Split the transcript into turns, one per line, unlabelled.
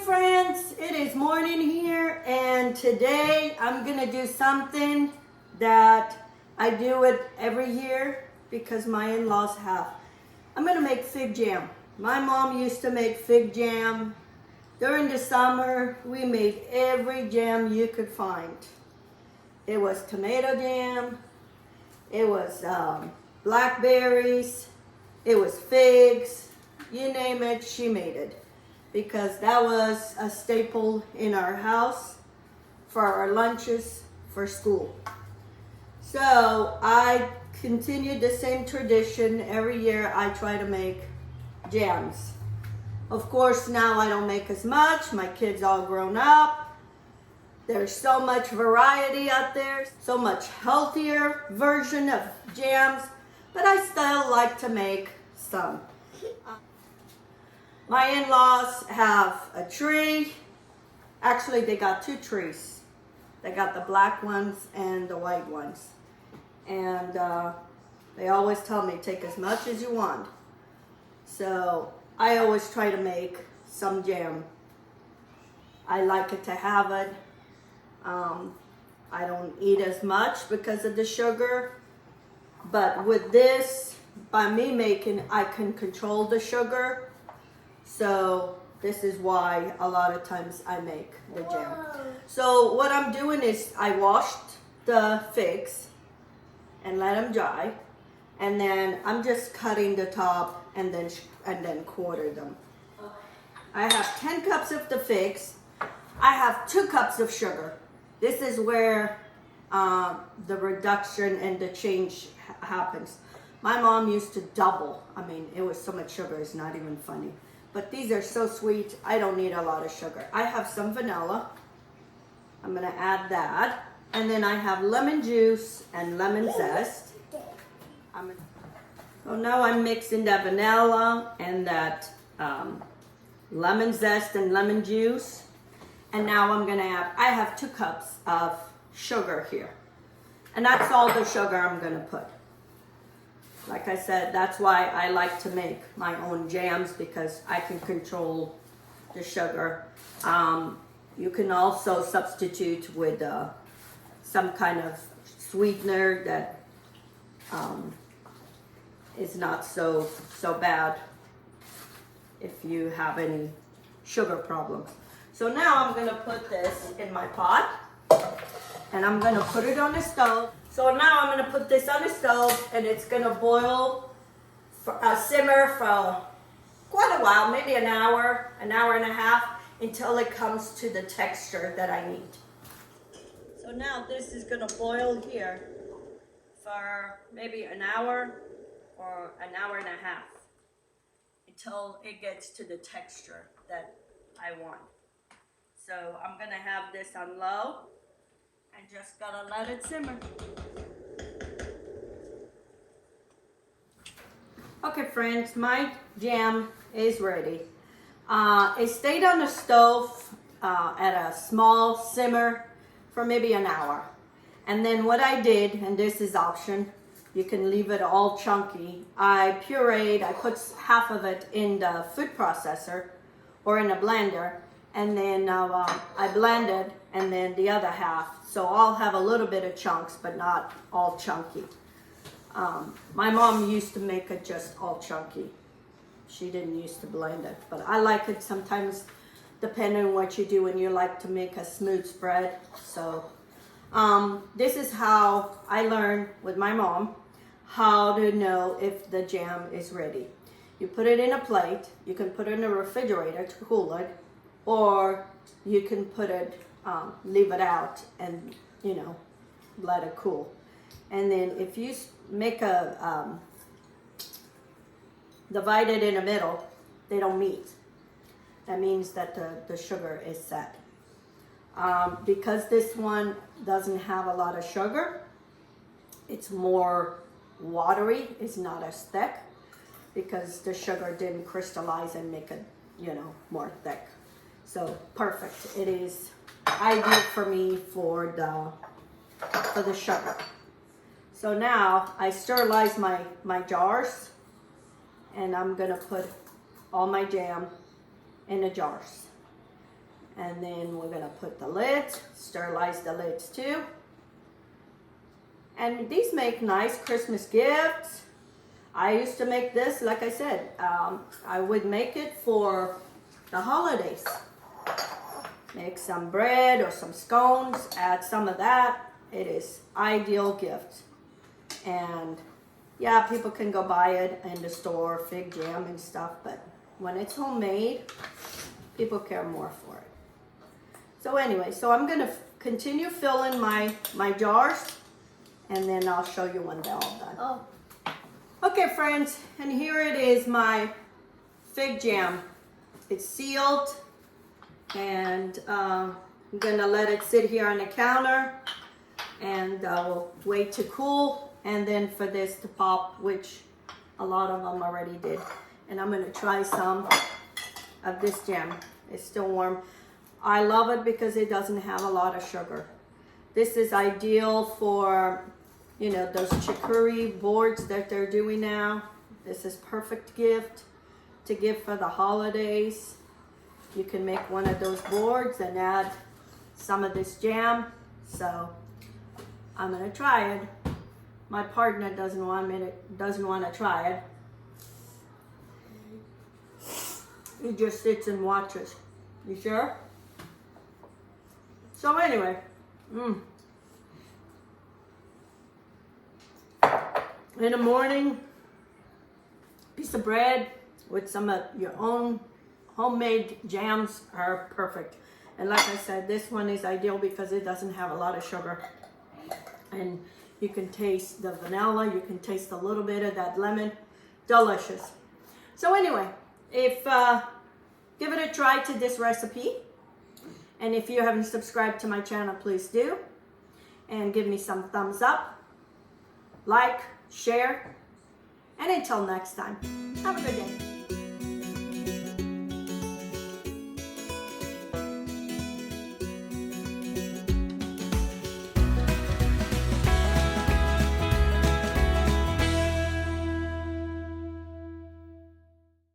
friends, it is morning here, and today I'm gonna do something that I do it every year because my in-laws have. I'm gonna make fig jam. My mom used to make fig jam. During the summer, we made every jam you could find. It was tomato jam, it was blackberries, it was figs, you name it, she made it. Because that was a staple in our house for our lunches for school. So I continued the same tradition. Every year I try to make jams. Of course, now I don't make as much. My kids all grown up. There's so much variety out there, so much healthier version of jams, but I still like to make some. My in-laws have a tree. Actually, they got two trees. They got the black ones and the white ones. And they always tell me, take as much as you want. So I always try to make some jam. I like it to have it. I don't eat as much because of the sugar. But with this, by me making, I can control the sugar. So this is why a lot of times I make the jam. So what I'm doing is I washed the figs and let them dry, and then I'm just cutting the top and then quarter them. I have 10 cups of the figs. I have 2 cups of sugar. This is where the reduction and the change happens. My mom used to double. I mean, it was so much sugar, it's not even funny. But these are so sweet, I don't need a lot of sugar. I have some vanilla. I'm gonna add that. And then I have lemon juice and lemon zest. So now I'm mixing that vanilla and that lemon zest and lemon juice. And now I'm gonna add, I have 2 cups of sugar here. And that's all the sugar I'm gonna put. Like I said, that's why I like to make my own jams, because I can control the sugar. You can also substitute with some kind of sweetener that is not so bad if you have any sugar problems. So now I'm gonna put this in my pot and I'm gonna put it on the stove. So now I'm gonna put this on the stove and it's gonna boil, simmer for quite a while, maybe an hour and a half, until it comes to the texture that I need. So now this is gonna boil here for maybe an hour or an hour and a half, until it gets to the texture that I want. So I'm gonna have this on low and just gonna let it simmer. Okay friends, my jam is ready. It stayed on the stove at a small simmer for maybe an hour. And then what I did, and this is option, you can leave it all chunky. I pureed, I put half of it in the food processor or in a blender, and then I blended, and then the other half. So I'll have a little bit of chunks, but not all chunky. My mom used to make it just all chunky. She didn't used to blend it, but I like it sometimes, depending on what you do, and you like to make a smooth spread. So this is how I learned with my mom how to know if the jam is ready. You put it in a plate, you can put it in the refrigerator to cool it, or you can put it, leave it out and, you know, let it cool. And then if you make divide it in the middle, they don't meet. That means that the sugar is set. Because this one doesn't have a lot of sugar, it's more watery, it's not as thick, because the sugar didn't crystallize and make it, you know, more thick. So perfect. It is ideal for me for the sugar. So now I sterilize my jars, and I'm gonna put all my jam in the jars. And then we're gonna put the lids, sterilize the lids too. And these make nice Christmas gifts. I used to make this, like I said, I would make it for the holidays. Make some bread or some scones, add some of that. It is ideal gift. And yeah, people can go buy it in the store, fig jam and stuff, but when it's homemade, people care more for it. So anyway, so I'm gonna continue filling my jars, and then I'll show you when they're all done.
Oh.
Okay, friends, and here it is, my fig jam. It's sealed, and I'm gonna let it sit here on the counter, and we'll wait to cool, and then for this to pop, which a lot of them already did. And I'm gonna try some of this jam. It's still warm. I love it because it doesn't have a lot of sugar. This is ideal for, you know, those chicory boards that they're doing now. This is perfect gift to give for the holidays. You can make one of those boards and add some of this jam. So I'm gonna try it. My partner doesn't want to try it. He just sits and watches. You sure? So anyway, in the morning, piece of bread with some of your own homemade jams are perfect. And like I said, this one is ideal because it doesn't have a lot of sugar. And you can taste the vanilla, you can taste a little bit of that lemon. Delicious. So anyway, give it a try to this recipe. And if you haven't subscribed to my channel, please do. And give me some thumbs up, like, share, and until next time, have a good day.